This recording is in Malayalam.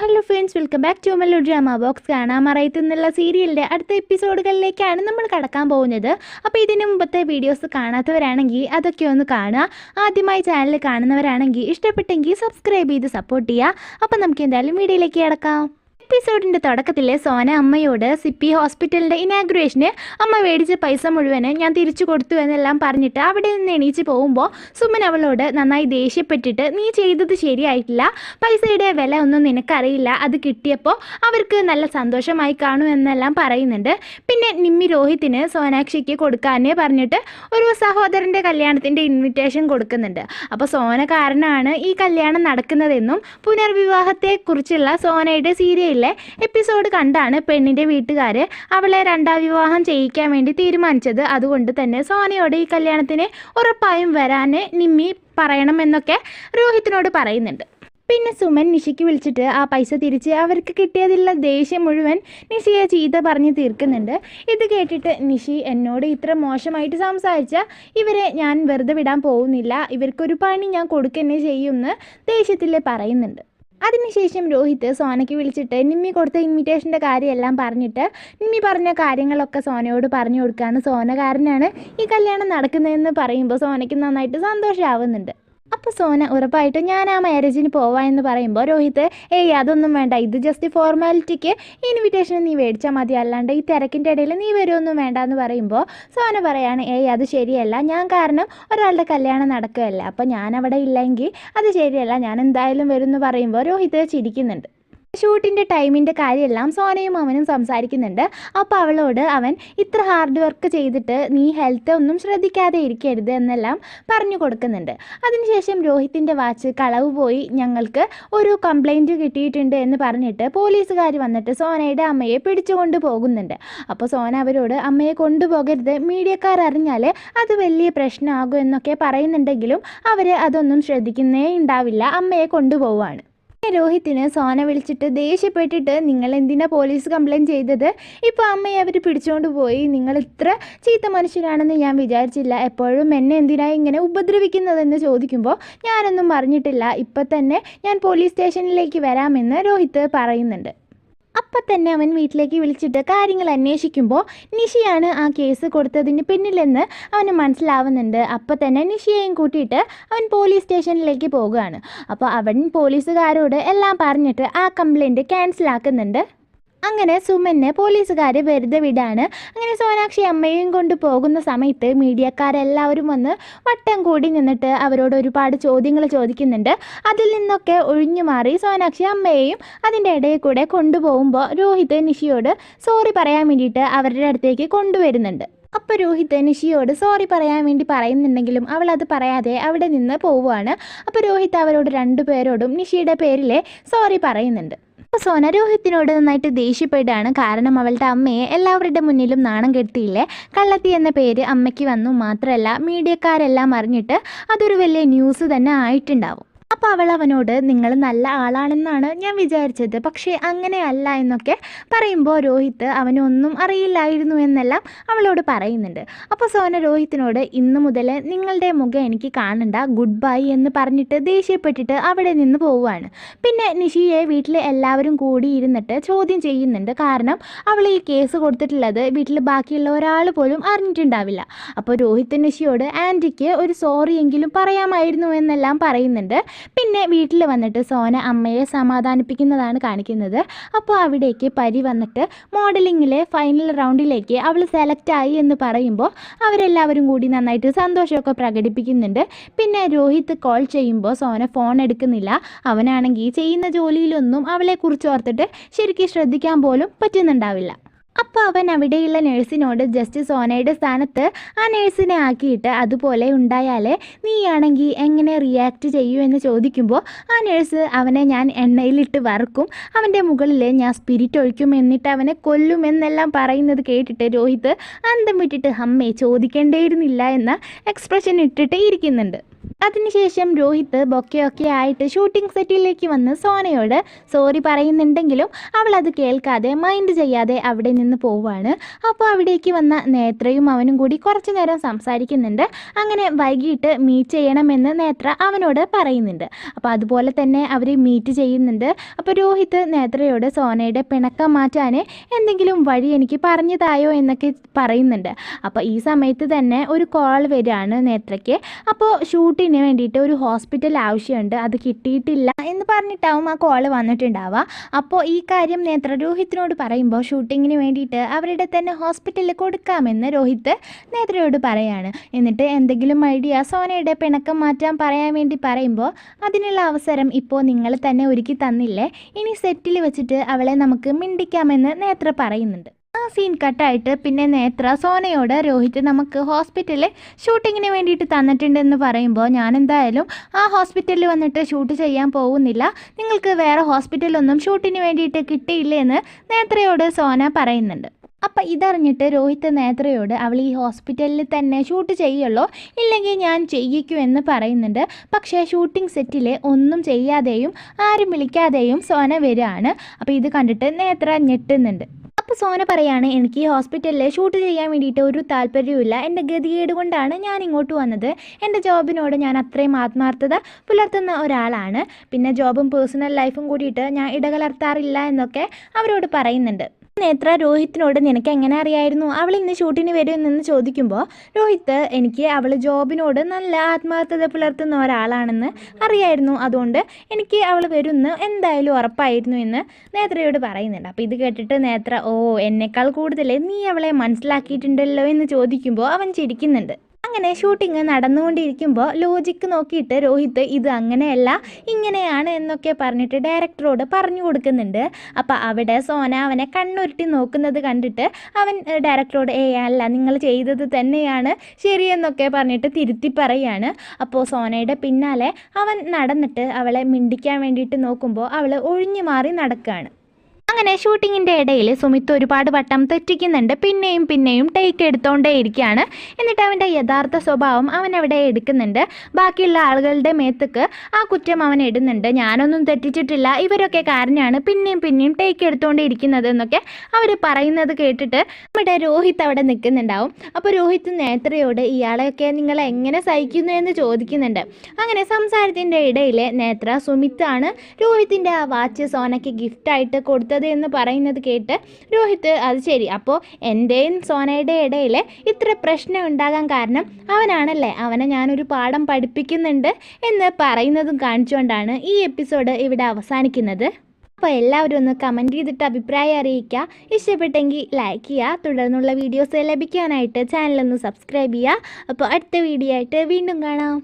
Hello friends, welcome back to melodrama box. കാണാൻ മറയത്തുന്നുള്ള സീരിയലിൻ്റെ അടുത്ത എപ്പിസോഡുകളിലേക്കാണ് നമ്മൾ കടക്കാൻ പോകുന്നത്. അപ്പോൾ ഇതിന് മുമ്പത്തെ വീഡിയോസ് കാണാത്തവരാണെങ്കിൽ അതൊക്കെ ഒന്ന് കാണുക. ആദ്യമായി ചാനൽ കാണുന്നവരാണെങ്കിൽ ഇഷ്ടപ്പെട്ടെങ്കിൽ സബ്സ്ക്രൈബ് ചെയ്ത് സപ്പോർട്ട് ചെയ്യുക. അപ്പോൾ നമുക്ക് എന്തായാലും വീഡിയോയിലേക്ക് കിടക്കാം. എപ്പിസോഡിൻ്റെ തുടക്കത്തിൽ സോന അമ്മയോട് സിപ്പി ഹോസ്പിറ്റലിൻ്റെ ഇനാഗുറേഷന് അമ്മ മേടിച്ച പൈസ മുഴുവന് ഞാൻ തിരിച്ചു കൊടുത്തു എന്നെല്ലാം പറഞ്ഞിട്ട് അവിടെ നിന്ന് എണീച്ച് പോകുമ്പോൾ സുമൻ അവളോട് നന്നായി ദേഷ്യപ്പെട്ടിട്ട്, നീ ചെയ്തത് ശരിയായിട്ടില്ല, പൈസയുടെ വില ഒന്നും നിനക്കറിയില്ല, അത് കിട്ടിയപ്പോൾ അവർക്ക് നല്ല സന്തോഷമായി കാണും എന്നെല്ലാം പറയുന്നുണ്ട്. പിന്നെ നിമ്മി രോഹിത്തിന് സോനാക്ഷിക്ക് കൊടുക്കാനേ പറഞ്ഞിട്ട് ഒരു സഹോദരൻ്റെ കല്യാണത്തിൻ്റെ ഇൻവിറ്റേഷൻ കൊടുക്കുന്നുണ്ട്. അപ്പോൾ സോന കാരണമാണ് ഈ കല്യാണം നടക്കുന്നതെന്നും പുനർവിവാഹത്തെക്കുറിച്ചുള്ള സോനയുടെ സീരിയൽ എപ്പിസോഡ് കണ്ടാണ് പെണ്ണിന്റെ വീട്ടുകാർ അവളെ രണ്ടാം വിവാഹം ചെയ്യിക്കാൻ വേണ്ടി തീരുമാനിച്ചത്. അതുകൊണ്ട് തന്നെ സോനയോട് ഈ കല്യാണത്തിന് ഉറപ്പായും വരാന് നിമ്മി പറയണമെന്നൊക്കെ രോഹിത്തിനോട് പറയുന്നുണ്ട്. പിന്നെ സുമൻ നിഷിക്ക് വിളിച്ചിട്ട് ആ പൈസ തിരിച്ച് അവർക്ക് കിട്ടിയതിലുള്ള ദേഷ്യം മുഴുവൻ നിഷിയെ ചീത്ത പറഞ്ഞ് തീർക്കുന്നുണ്ട്. ഇത് കേട്ടിട്ട് നിഷി, എന്നോട് ഇത്ര മോശമായിട്ട് സംസാരിച്ച ഇവരെ ഞാൻ വെറുതെ വിടാൻ പോകുന്നില്ല, ഇവർക്കൊരു പണി ഞാൻ കൊടുക്കുന്നേ ചെയ്യുമെന്ന് ദേഷ്യത്തിൽ പറയുന്നുണ്ട്. അതിനുശേഷം രോഹിത് സോനയ്ക്ക് വിളിച്ചിട്ട് നിമ്മി കൊടുത്ത ഇൻവിറ്റേഷൻ്റെ കാര്യമെല്ലാം പറഞ്ഞിട്ട് നിമ്മി പറഞ്ഞ കാര്യങ്ങളൊക്കെ സോനയോട് പറഞ്ഞു കൊടുക്കുകയാണ്. സോന കാരനാണ് ഈ കല്യാണം നടക്കുന്നതെന്ന് പറയുമ്പോൾ സോനയ്ക്ക് നന്നായിട്ട് സന്തോഷമാവുന്നുണ്ട്. അപ്പോൾ സോന ഉറപ്പായിട്ടും ഞാൻ ആ മാരേജിന് പോവാം എന്ന് പറയുമ്പോൾ രോഹിത്, അതൊന്നും വേണ്ട, ഇത് ജസ്റ്റ് ഫോർമാലിറ്റിക്ക് ഇൻവിറ്റേഷൻ നീ മേടിച്ചാൽ മതി, അല്ലാണ്ട് ഈ തിരക്കിൻ്റെ ഇടയിൽ നീ വരുമൊന്നും വേണ്ട എന്ന് പറയുമ്പോൾ സോന പറയാണ്, അത് ശരിയല്ല, ഞാൻ കാരണം ഒരാളുടെ കല്യാണം നടക്കുകയല്ല, അപ്പോൾ ഞാൻ അവിടെ ഇല്ലെങ്കിൽ അത് ശരിയല്ല, ഞാൻ എന്തായാലും വരും എന്ന് പറയുമ്പോൾ രോഹിത് ചിരിക്കുന്നുണ്ട്. ഷൂട്ടിൻ്റെ ടൈമിൻ്റെ കാര്യമെല്ലാം സോനയും അവനും സംസാരിക്കുന്നുണ്ട്. അപ്പോൾ അവളോട് അവൻ ഇത്ര ഹാർഡ് വർക്ക് ചെയ്തിട്ട് നീ ഹെൽത്ത് ഒന്നും ശ്രദ്ധിക്കാതെ ഇരിക്കരുത് എന്നെല്ലാം പറഞ്ഞു കൊടുക്കുന്നുണ്ട്. അതിനുശേഷം രോഹിത്തിൻ്റെ വാച്ച് കളവ് പോയി, ഞങ്ങൾക്ക് ഒരു കംപ്ലൈൻറ്റ് കിട്ടിയിട്ടുണ്ട് എന്ന് പറഞ്ഞിട്ട് പോലീസുകാർ വന്നിട്ട് സോനയുടെ അമ്മയെ പിടിച്ചുകൊണ്ട് പോകുന്നുണ്ട്. അപ്പോൾ സോന അവരോട് അമ്മയെ കൊണ്ടുപോകരുത്, മീഡിയക്കാർ അറിഞ്ഞാൽ അത് വലിയ പ്രശ്നമാകും എന്നൊക്കെ പറയുന്നുണ്ടെങ്കിലും അവർ അതൊന്നും ശ്രദ്ധിക്കുന്നേ ഉണ്ടാവില്ല, അമ്മയെ കൊണ്ടുപോവുകയാണ്. രോഹിത്തിന് സോന വിളിച്ചിട്ട് ദേഷ്യപ്പെട്ടിട്ട്, നിങ്ങൾ എന്തിനാ പോലീസ് കംപ്ലയിൻറ്റ് ചെയ്തത്, ഇപ്പോൾ അമ്മയെ അവർ പിടിച്ചുകൊണ്ട് പോയി, നിങ്ങൾ ഇത്ര ചീത്ത മനുഷ്യരാണെന്ന് ഞാൻ വിചാരിച്ചില്ല, എപ്പോഴും എന്നെ എന്തിനാണ് ഇങ്ങനെ ഉപദ്രവിക്കുന്നതെന്ന് ചോദിക്കുമ്പോൾ ഞാനൊന്നും പറഞ്ഞിട്ടില്ല, ഇപ്പം തന്നെ ഞാൻ പോലീസ് സ്റ്റേഷനിലേക്ക് വരാമെന്ന് രോഹിത് പറയുന്നുണ്ട്. അപ്പം തന്നെ അവൻ വീട്ടിലേക്ക് വിളിച്ചിട്ട് കാര്യങ്ങൾ അന്വേഷിക്കുമ്പോൾ നിഷിയാണ് ആ കേസ് കൊടുത്തതിന് പിന്നിലെന്ന് അവന് മനസ്സിലാവുന്നുണ്ട്. അപ്പം തന്നെ നിഷിയെയും കൂട്ടിയിട്ട് അവൻ പോലീസ് സ്റ്റേഷനിലേക്ക് പോകുകയാണ്. അപ്പോൾ അവൻ പോലീസുകാരോട് എല്ലാം പറഞ്ഞിട്ട് ആ കംപ്ലയിൻറ്റ് ക്യാൻസലാക്കുന്നുണ്ട്. അങ്ങനെ സുമനെ പോലീസുകാർ വെറുതെ വിടാണ്. അങ്ങനെ സോനാക്ഷി അമ്മയും കൊണ്ട് പോകുന്ന സമയത്ത് മീഡിയക്കാരെല്ലാവരും വന്ന് വട്ടം കൂടി നിന്നിട്ട് അവരോട് ഒരുപാട് ചോദ്യങ്ങൾ ചോദിക്കുന്നുണ്ട്. അതിൽ നിന്നൊക്കെ ഒഴിഞ്ഞു മാറി സോനാക്ഷി അമ്മയെയും അതിൻ്റെ ഇടയിൽ കൂടെ കൊണ്ടുപോകുമ്പോൾ രോഹിത് നിഷിയോട് സോറി പറയാൻ വേണ്ടിയിട്ട് അവരുടെ അടുത്തേക്ക് കൊണ്ടുവരുന്നുണ്ട്. അപ്പോൾ രോഹിത് നിഷിയോട് സോറി പറയാൻ വേണ്ടി പറയുന്നുണ്ടെങ്കിലും അവൾ അത് പറയാതെ അവിടെ നിന്ന് പോവുകയാണ്. അപ്പോൾ രോഹിത് അവരോട് രണ്ടുപേരോടും നിഷിയുടെ പേരിൽ സോറി പറയുന്നുണ്ട്. അപ്പോൾ സോന രോഹിത്തിനോട് നന്നായിട്ട് ദേഷ്യപ്പെടുകയാണ്. കാരണം അവളുടെ അമ്മയെ എല്ലാവരുടെ മുന്നിലും നാണം കെടുത്തിയില്ലേ, കള്ളത്തി എന്ന പേര് അമ്മയ്ക്ക് വന്നു, മാത്രമല്ല മീഡിയക്കാരെല്ലാം അറിഞ്ഞിട്ട് അതൊരു വലിയ ന്യൂസ് തന്നെ ആയിട്ടുണ്ടാവും. അപ്പോൾ അവൾ അവനോട്, നിങ്ങൾ നല്ല ആളാണെന്നാണ് ഞാൻ വിചാരിച്ചത്, പക്ഷേ അങ്ങനെയല്ല എന്നൊക്കെ പറയുമ്പോൾ രോഹിത് അവനൊന്നും അറിയില്ലായിരുന്നു എന്നെല്ലാം അവളോട് പറയുന്നുണ്ട്. അപ്പോൾ സോന രോഹിത്തിനോട്, ഇന്നു മുതൽ നിങ്ങളുടെ മുഖം എനിക്ക് കാണണ്ട, ഗുഡ് ബൈ എന്ന് പറഞ്ഞിട്ട് ദേഷ്യപ്പെട്ടിട്ട് അവിടെ നിന്ന് പോവുകയാണ്. പിന്നെ നിഷിയെ വീട്ടിൽ എല്ലാവരും കൂടി ഇരുന്നിട്ട് ചോദ്യം ചെയ്യുന്നുണ്ട്. കാരണം അവൾ ഈ കേസ് കൊടുത്തിട്ടുള്ളത് വീട്ടിൽ ബാക്കിയുള്ള ഒരാൾ പോലും അറിഞ്ഞിട്ടുണ്ടാവില്ല. അപ്പോൾ രോഹിത് നിഷിയോട് ആൻറ്റിക്ക് ഒരു സോറി എങ്കിലും പറയാമായിരുന്നു എന്നെല്ലാം പറയുന്നുണ്ട്. പിന്നെ വീട്ടിൽ വന്നിട്ട് സോന അമ്മയെ സമാധാനിപ്പിക്കുന്നതാണ് കാണിക്കുന്നത്. അപ്പോൾ അവിടേക്ക് പരി വന്നിട്ട് മോഡലിങ്ങിലെ ഫൈനൽ റൗണ്ടിലേക്ക് അവൾ സെലക്ട് ആയി എന്ന് പറയുമ്പോൾ അവരെല്ലാവരും കൂടി നന്നായിട്ട് സന്തോഷമൊക്കെ പ്രകടിപ്പിക്കുന്നുണ്ട്. പിന്നെ രോഹിത് കോൾ ചെയ്യുമ്പോൾ സോന ഫോൺ എടുക്കുന്നില്ല. അവനാണെങ്കിൽ ചെയ്യുന്ന ജോലിയിലൊന്നും അവളെക്കുറിച്ച് ഓർത്തിട്ട് ശരിക്കും ശ്രദ്ധിക്കാൻ പോലും പറ്റുന്നുണ്ടാവില്ല. അപ്പോൾ അവൻ അവിടെയുള്ള നഴ്സിനോട് ജസ്റ്റ് സോനയുടെ സ്ഥാനത്ത് ആ നഴ്സിനെ ആക്കിയിട്ട് അതുപോലെ ഉണ്ടായാലേ നീയാണെങ്കിൽ എങ്ങനെ റിയാക്ട് ചെയ്യൂ എന്ന് ചോദിക്കുമ്പോൾ ആ നഴ്സ് അവനെ ഞാൻ എണ്ണയിലിട്ട് വറുക്കും, അവൻ്റെ മുകളിൽ ഞാൻ സ്പിരിറ്റ് ഒഴിക്കും, എന്നിട്ട് അവനെ കൊല്ലും എന്നെല്ലാം പറയുന്നത് കേട്ടിട്ട് രോഹിത് അന്തം വിട്ടിട്ട് അമ്മേ ചോദിക്കേണ്ടിയിരുന്നില്ല എന്ന എക്സ്പ്രഷൻ ഇട്ടിട്ട് ഇരിക്കുന്നുണ്ട്. അതിനുശേഷം രോഹിത് ബൊക്കെയൊക്കെ ആയിട്ട് ഷൂട്ടിംഗ് സെറ്റിലേക്ക് വന്ന് സോനയോട് സോറി പറയുന്നുണ്ടെങ്കിലും അവളത് കേൾക്കാതെ മൈൻഡ് ചെയ്യാതെ അവിടെ നിന്ന് പോവുകയാണ്. അപ്പോൾ അവിടേക്ക് വന്ന നേത്രയും അവനും കൂടി കുറച്ചു നേരം സംസാരിക്കുന്നുണ്ട്. അങ്ങനെ വൈകിട്ട് മീറ്റ് ചെയ്യണമെന്ന് നേത്ര അവനോട് പറയുന്നുണ്ട്. അപ്പോൾ അതുപോലെ തന്നെ അവർ മീറ്റ് ചെയ്യുന്നുണ്ട്. അപ്പോൾ രോഹിത് നേത്രയോട് സോനയുടെ പിണക്കം മാറ്റാൻ എന്തെങ്കിലും വഴി എനിക്ക് പറഞ്ഞു തായോ എന്നൊക്കെ പറയുന്നുണ്ട്. അപ്പോൾ ഈ സമയത്ത് തന്നെ ഒരു കോൾ വരികയാണ് നേത്രയ്ക്ക്. അപ്പോൾ ഷൂട്ടിന് വേണ്ടിയിട്ട് ഒരു ഹോസ്പിറ്റൽ ആവശ്യമുണ്ട്, അത് കിട്ടിയിട്ടില്ല എന്ന് പറഞ്ഞിട്ടാവും ആ കോൾ വന്നിട്ടുണ്ടാവുക. അപ്പോൾ ഈ കാര്യം നേത്ര രോഹിത്തിനോട് പറയുമ്പോൾ ഷൂട്ടിങ്ങിന് വേണ്ടിയിട്ട് അവരുടെ തന്നെ ഹോസ്പിറ്റലിൽ കൊടുക്കാമെന്ന് രോഹിത് നേത്രയോട് പറയാണ്. എന്നിട്ട് എന്തെങ്കിലും ഐഡിയ സോനയുടെ പിണക്കം മാറ്റാൻ പറയാൻ വേണ്ടി പറയുമ്പോൾ അതിനുള്ള അവസരം ഇപ്പോൾ നിങ്ങൾ തന്നെ ഒരുക്കി തന്നില്ലേ, ഇനി സെറ്റിൽ വെച്ചിട്ട് അവളെ നമുക്ക് മിണ്ടിക്കാമെന്ന് നേത്ര പറയുന്നുണ്ട്. ആ സീൻ കട്ടായിട്ട് പിന്നെ നേത്ര സോനയോട് രോഹിത് നമുക്ക് ഹോസ്പിറ്റലിൽ ഷൂട്ടിങ്ങിന് വേണ്ടിയിട്ട് തന്നിട്ടുണ്ടെന്ന് പറയുമ്പോൾ ഞാൻ എന്തായാലും ആ ഹോസ്പിറ്റലിൽ വന്നിട്ട് ഷൂട്ട് ചെയ്യാൻ പോകുന്നില്ല, നിങ്ങൾക്ക് വേറെ ഹോസ്പിറ്റലൊന്നും ഷൂട്ടിന് വേണ്ടിയിട്ട് കിട്ടിയില്ലെന്ന് നേത്രയോട് സോന പറയുന്നുണ്ട്. അപ്പം ഇതറിഞ്ഞിട്ട് രോഹിത് നേത്രയോട് അവൾ ഈ ഹോസ്പിറ്റലിൽ തന്നെ ഷൂട്ട് ചെയ്യുള്ളൂ, ഇല്ലെങ്കിൽ ഞാൻ ചെയ്യിക്കുമെന്ന് പറയുന്നുണ്ട്. പക്ഷേ ഷൂട്ടിംഗ് സെറ്റിൽ ഒന്നും ചെയ്യാതെയും ആരും വിളിക്കാതെയും സോന വരികയാണ്. അപ്പോൾ ഇത് കണ്ടിട്ട് നേത്ര ഞെട്ടുന്നുണ്ട്. അപ്പോൾ സോന പറയാണ്, എനിക്ക് ഈ ഹോസ്പിറ്റലിൽ ഷൂട്ട് ചെയ്യാൻ വേണ്ടിയിട്ട് ഒരു താല്പര്യമില്ല, എൻ്റെ ഗതികേട് കൊണ്ടാണ് ഞാൻ ഇങ്ങോട്ട് വന്നത്, എൻ്റെ ജോബിനോട് ഞാൻ അത്രയും ആത്മാർത്ഥത പുലർത്തുന്ന ഒരാളാണ്, പിന്നെ ജോബും പേഴ്സണൽ ലൈഫും കൂടിയിട്ട് ഞാൻ ഇടകലർത്താറില്ല എന്നൊക്കെ അവരോട് പറയുന്നുണ്ട്. നേത്ര രോഹിത്തിനോട് നിനക്ക് എങ്ങനെ അറിയായിരുന്നു അവൾ ഇന്ന് ഷൂട്ടിന് വരുമെന്ന് ചോദിക്കുമ്പോൾ രോഹിത് എനിക്ക് അവൾ ജോബിനോട് നല്ല ആത്മാർത്ഥത പുലർത്തുന്ന ഒരാളാണെന്ന് അറിയായിരുന്നു, അതുകൊണ്ട് എനിക്ക് അവൾ വരുമെന്ന് എന്തായാലും ഉറപ്പായിരുന്നു എന്ന് നേത്രയോട് പറയുന്നുണ്ട്. അപ്പോൾ ഇത് കേട്ടിട്ട് നേത്ര എന്നെക്കാൾ കൂടുതൽ നീ അവളെ മനസ്സിലാക്കിയിട്ടുണ്ടല്ലോ എന്ന് ചോദിക്കുമ്പോൾ അവൻ ചിരിക്കുന്നുണ്ട്. അങ്ങനെ ഷൂട്ടിങ് നടന്നുകൊണ്ടിരിക്കുമ്പോൾ ലോജിക്ക് നോക്കിയിട്ട് രോഹിത് ഇത് അങ്ങനെയല്ല ഇങ്ങനെയാണ് എന്നൊക്കെ പറഞ്ഞിട്ട് ഡയറക്ടറോട് പറഞ്ഞു കൊടുക്കുന്നുണ്ട്. അപ്പോൾ അവിടെ സോന അവനെ കണ്ണുരുട്ടി നോക്കുന്നത് കണ്ടിട്ട് അവൻ ഡയറക്ടറോട് അല്ല നിങ്ങൾ ചെയ്തത് തന്നെയാണ് ശരിയെന്നൊക്കെ പറഞ്ഞിട്ട് തിരുത്തി പറയാണ്. അപ്പോൾ സോനയുടെ പിന്നാലെ അവൻ നടന്നിട്ട് അവളെ മിണ്ടിക്കാൻ വേണ്ടിയിട്ട് നോക്കുമ്പോൾ അവൾ ഒഴിഞ്ഞു മാറി നടക്കുകയാണ്. അങ്ങനെ ഷൂട്ടിങ്ങിൻ്റെ ഇടയിൽ സുമിത്ത് ഒരുപാട് വട്ടം തെറ്റിക്കുന്നുണ്ട്, പിന്നെയും ടേക്ക് എടുത്തോണ്ടേ ഇരിക്കുകയാണ്. എന്നിട്ട് അവൻ്റെ യഥാർത്ഥ സ്വഭാവം അവൻ അവിടെ എടുക്കുന്നുണ്ട്. ബാക്കിയുള്ള ആളുകളുടെ മേത്തേക്ക് ആ കുറ്റം അവൻ ഇടുന്നുണ്ട്. ഞാനൊന്നും തെറ്റിച്ചിട്ടില്ല, ഇവരൊക്കെ കാരണമാണ് പിന്നെയും ടേക്ക് എടുത്തോണ്ടേ ഇരിക്കുന്നത് എന്നൊക്കെ അവർ പറയുന്നത് കേട്ടിട്ട് നമ്മുടെ രോഹിത് അവിടെ നിൽക്കുന്നുണ്ടാവും. അപ്പോൾ രോഹിത് നേത്രയോട് ഇയാളെയൊക്കെ നിങ്ങൾ എങ്ങനെ സഹിക്കുന്നു എന്ന് ചോദിക്കുന്നുണ്ട്. അങ്ങനെ സംസാരത്തിൻ്റെ ഇടയിൽ നേത്ര സുമിത്താണ് രോഹിത്തിൻ്റെ ആ വാച്ച് സോനയ്ക്ക് ഗിഫ്റ്റായിട്ട് കൊടുത്തത് എന്ന് പറയുന്നത് കേട്ട് രോഹിത് അത് ശരി, അപ്പോൾ എൻ്റെയും സോനയുടെ ഇടയിൽ ഇത്ര പ്രശ്നം ഉണ്ടാകാൻ കാരണം അവനാണല്ലേ, അവനെ ഞാനൊരു പാഠം പഠിപ്പിക്കുന്നുണ്ട് എന്ന് പറയുന്നതും കാണിച്ചുകൊണ്ടാണ് ഈ എപ്പിസോഡ് ഇവിടെ അവസാനിക്കുന്നത്. അപ്പോൾ എല്ലാവരും ഒന്ന് കമൻറ്റ് ചെയ്തിട്ട് അഭിപ്രായം അറിയിക്കുക. ഇഷ്ടപ്പെട്ടെങ്കിൽ ലൈക്ക് ചെയ്യുക. തുടർന്നുള്ള വീഡിയോസ് ലഭിക്കാനായിട്ട് ചാനലൊന്ന് സബ്സ്ക്രൈബ് ചെയ്യുക. അപ്പോൾ അടുത്ത വീഡിയോ ആയിട്ട് വീണ്ടും കാണാം.